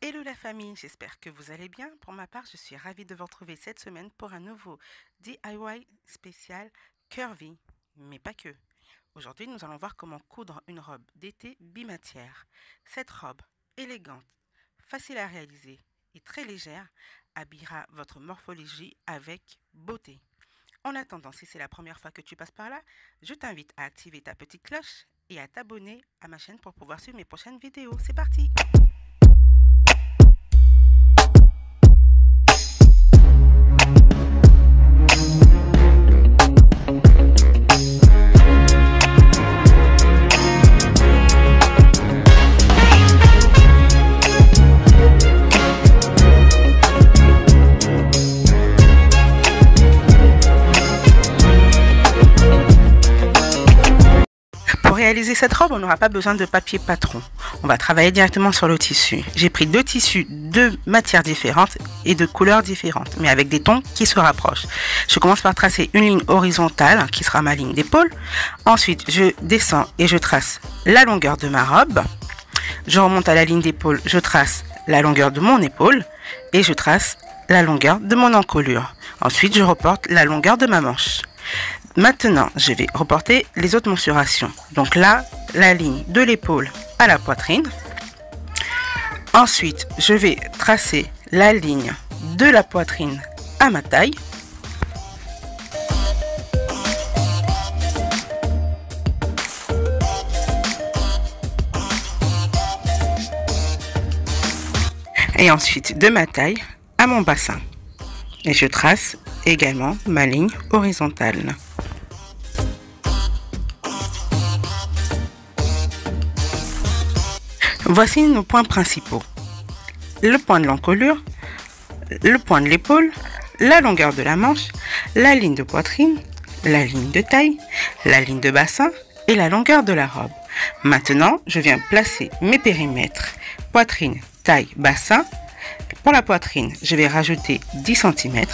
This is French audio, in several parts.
Hello la famille, j'espère que vous allez bien. Pour ma part, je suis ravie de vous retrouver cette semaine pour un nouveau DIY spécial curvy, mais pas que. Aujourd'hui, nous allons voir comment coudre une robe d'été bimatière. Cette robe élégante, facile à réaliser et très légère habillera votre morphologie avec beauté. En attendant, si c'est la première fois que tu passes par là, je t'invite à activer ta petite cloche et à t'abonner à ma chaîne pour pouvoir suivre mes prochaines vidéos. C'est parti! Pour réaliser cette robe, on n'aura pas besoin de papier patron. On va travailler directement sur le tissu. J'ai pris deux tissus de matières différentes et de couleurs différentes, mais avec des tons qui se rapprochent. Je commence par tracer une ligne horizontale qui sera ma ligne d'épaule. Ensuite, je descends et je trace la longueur de ma robe. Je remonte à la ligne d'épaule, je trace la longueur de mon épaule et je trace la longueur de mon encolure. Ensuite, je reporte la longueur de ma manche. Maintenant, je vais reporter les autres mensurations. Donc là, la ligne de l'épaule à la poitrine. Ensuite, je vais tracer la ligne de la poitrine à ma taille. Et ensuite, de ma taille à mon bassin. Et je trace également ma ligne horizontale. Voici nos points principaux. Le point de l'encolure, le point de l'épaule, la longueur de la manche, la ligne de poitrine, la ligne de taille, la ligne de bassin et la longueur de la robe. Maintenant, je viens placer mes périmètres. Poitrine, taille, bassin. Pour la poitrine, je vais rajouter 10 cm.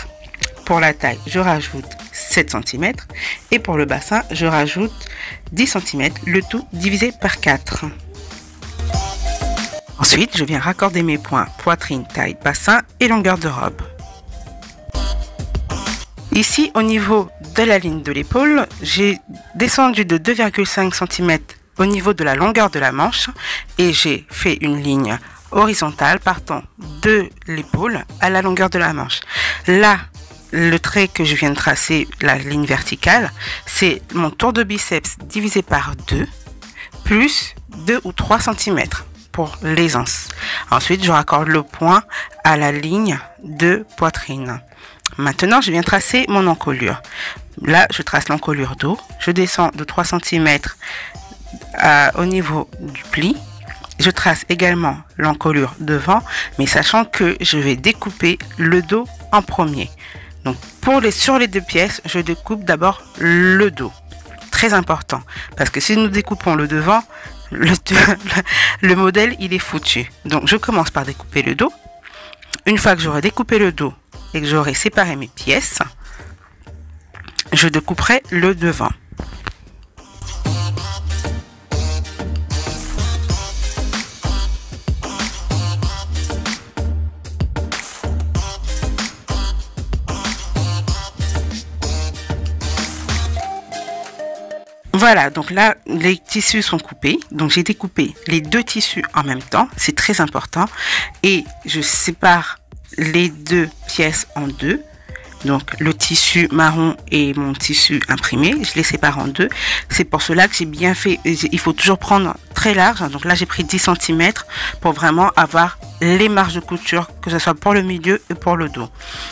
Pour la taille, je rajoute 7 cm. Et pour le bassin, je rajoute 10 cm, le tout divisé par 4. Ensuite, je viens raccorder mes points poitrine, taille, bassin et longueur de robe. Ici, au niveau de la ligne de l'épaule, j'ai descendu de 2,5 cm au niveau de la longueur de la manche et j'ai fait une ligne horizontale partant de l'épaule à la longueur de la manche. Là, le trait que je viens de tracer, la ligne verticale, c'est mon tour de biceps divisé par 2, plus 2 ou 3 cm. Pour l'aisance. Ensuite, je raccorde le point à la ligne de poitrine. Maintenant, je viens tracer mon encolure. Là, je trace l'encolure dos. Je descends de 3 cm au niveau du pli. Je trace également l'encolure devant, mais sachant que je vais découper le dos en premier. Donc, sur les deux pièces, je découpe d'abord le dos. Très important, parce que si nous découpons le devant, le modèle il est foutu. Donc je commence par découper le dos. Une fois que j'aurai découpé le dos et que j'aurai séparé mes pièces, je découperai le devant. Voilà, donc là, les tissus sont coupés. Donc, j'ai découpé les deux tissus en même temps. C'est très important. Et je sépare les deux pièces en deux. Donc, le tissu marron et mon tissu imprimé, je les sépare en deux. C'est pour cela que j'ai bien fait. Il faut toujours prendre très large. Donc là, j'ai pris 10 cm pour vraiment avoir les marges de couture, que ce soit pour le milieu et pour le dos.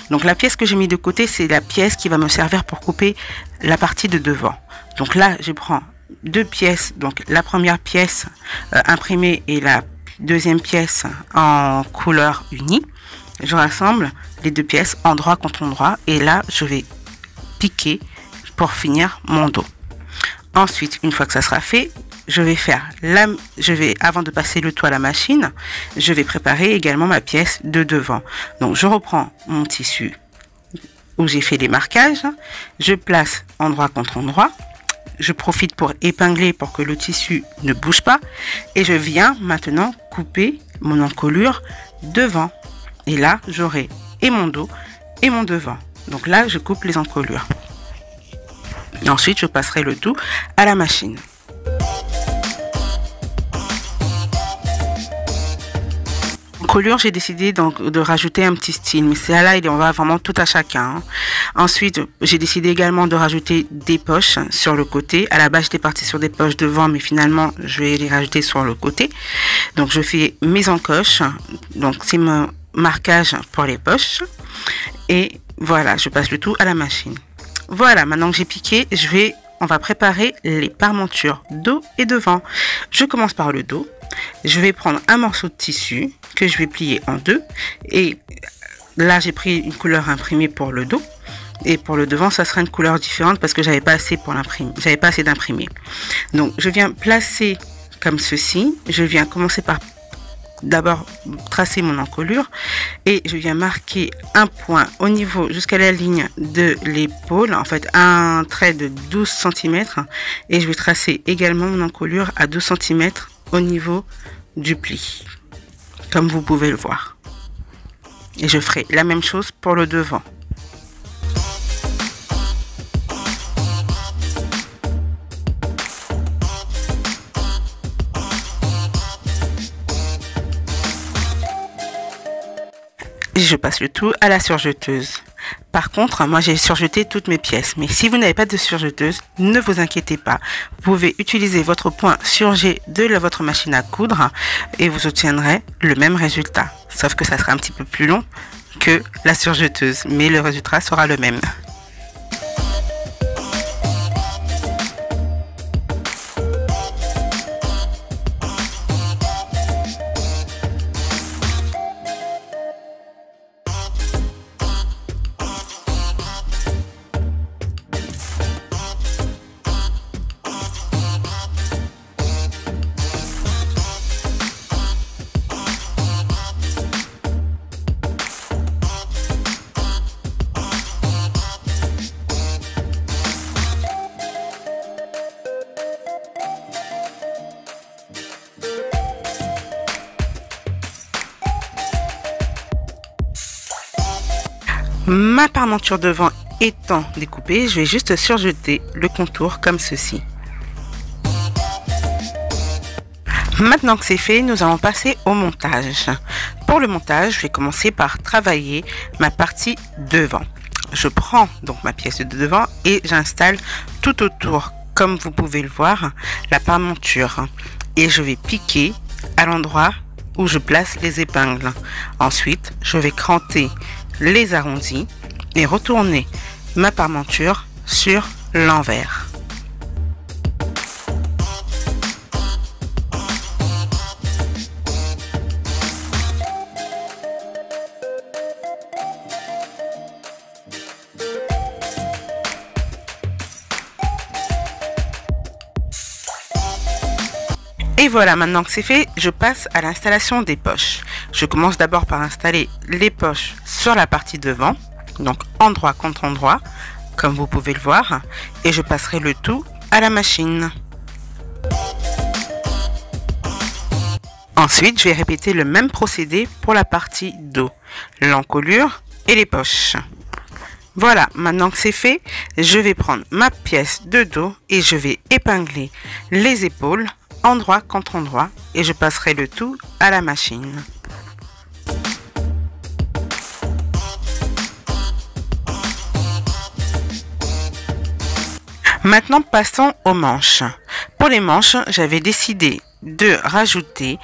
Donc, la pièce que j'ai mis de côté, c'est la pièce qui va me servir pour couper la partie de devant. Donc là, je prends deux pièces. Donc, la première pièce imprimée et la deuxième pièce en couleur unie. Je rassemble les deux pièces endroit contre endroit et là je vais piquer pour finir mon dos. Ensuite, une fois que ça sera fait, avant de passer le tout à la machine, je vais préparer également ma pièce de devant. Donc je reprends mon tissu où j'ai fait les marquages, je place endroit contre endroit, je profite pour épingler pour que le tissu ne bouge pas. Et je viens maintenant couper mon encolure devant. Et là, j'aurai et mon dos et mon devant. Donc là, je coupe les encolures. Et ensuite, je passerai le tout à la machine. Encolure, j'ai décidé donc de rajouter un petit style, mais c'est là, on va vraiment tout à chacun. Hein. Ensuite, j'ai décidé également de rajouter des poches sur le côté. À la base, j'étais partie sur des poches devant, mais finalement, je vais les rajouter sur le côté. Donc, je fais mes encoches. Donc, c'est mon marquage pour les poches. Et voilà, je passe le tout à la machine. Voilà, maintenant que j'ai piqué, on va préparer les parmentures dos et devant. Je commence par le dos. Je vais prendre un morceau de tissu que je vais plier en deux. Et là, j'ai pris une couleur imprimée pour le dos. Et pour le devant, ça sera une couleur différente parce que j'avais pas assez pour l'imprimer. J'avais pas assez d'imprimé. Donc, je viens placer comme ceci. Je viens commencer par d'abord tracer mon encolure et je viens marquer un point au niveau jusqu'à la ligne de l'épaule, en fait un trait de 12 cm, et je vais tracer également mon encolure à 12 cm au niveau du pli, comme vous pouvez le voir. Et je ferai la même chose pour le devant. Je passe le tout à la surjeteuse. Par contre, moi j'ai surjeté toutes mes pièces. Mais si vous n'avez pas de surjeteuse, ne vous inquiétez pas. Vous pouvez utiliser votre point surjet de votre machine à coudre et vous obtiendrez le même résultat. Sauf que ça sera un petit peu plus long que la surjeteuse. Mais le résultat sera le même. Ma parmenture devant étant découpée, je vais juste surjeter le contour comme ceci. Maintenant que c'est fait, nous allons passer au montage. Pour le montage, je vais commencer par travailler ma partie devant. Je prends donc ma pièce de devant et j'installe tout autour, comme vous pouvez le voir, la parmenture. Et je vais piquer à l'endroit où je place les épingles. Ensuite, je vais cranter les arrondis et retourner ma parmenture sur l'envers. Et voilà, maintenant que c'est fait, je passe à l'installation des poches. Je commence d'abord par installer les poches sur la partie devant, donc endroit contre endroit, comme vous pouvez le voir, et je passerai le tout à la machine. Ensuite, je vais répéter le même procédé pour la partie dos, l'encolure et les poches. Voilà, maintenant que c'est fait, je vais prendre ma pièce de dos et je vais épingler les épaules endroit contre endroit et je passerai le tout à la machine. Maintenant, passons aux manches. Pour les manches, j'avais décidé de rajouter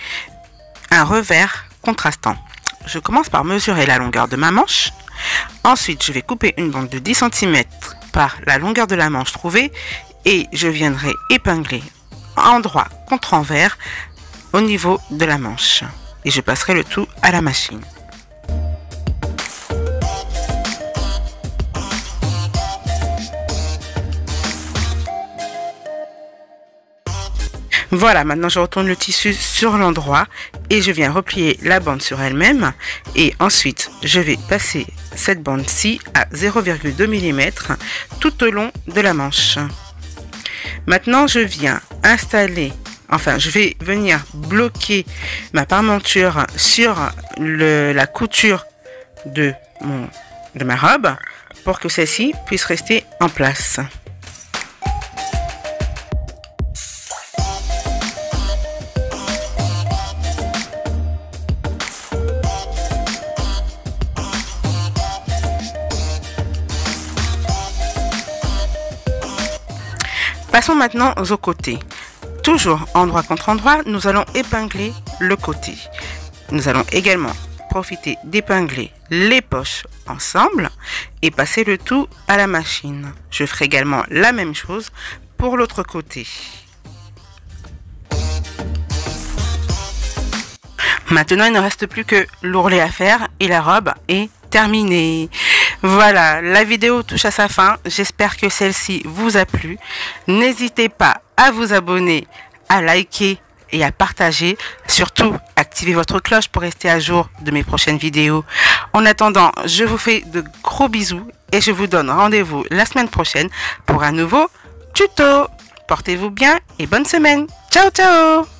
un revers contrastant. Je commence par mesurer la longueur de ma manche. Ensuite, je vais couper une bande de 10 cm par la longueur de la manche trouvée et je viendrai épingler endroit contre envers au niveau de la manche. Et je passerai le tout à la machine. Voilà, maintenant je retourne le tissu sur l'endroit et je viens replier la bande sur elle-même et ensuite je vais passer cette bande-ci à 0,2 mm tout au long de la manche. Maintenant, je viens installer, enfin, je vais venir bloquer ma parmenture sur la couture de ma robe pour que celle-ci puisse rester en place. Passons maintenant aux côtés. Toujours endroit contre endroit, nous allons épingler le côté. Nous allons également profiter d'épingler les poches ensemble et passer le tout à la machine. Je ferai également la même chose pour l'autre côté. Maintenant, il ne reste plus que l'ourlet à faire et la robe est terminée. Voilà, la vidéo touche à sa fin. J'espère que celle-ci vous a plu. N'hésitez pas à vous abonner, à liker et à partager. Surtout, activez votre cloche pour rester à jour de mes prochaines vidéos. En attendant, je vous fais de gros bisous et je vous donne rendez-vous la semaine prochaine pour un nouveau tuto. Portez-vous bien et bonne semaine. Ciao, ciao!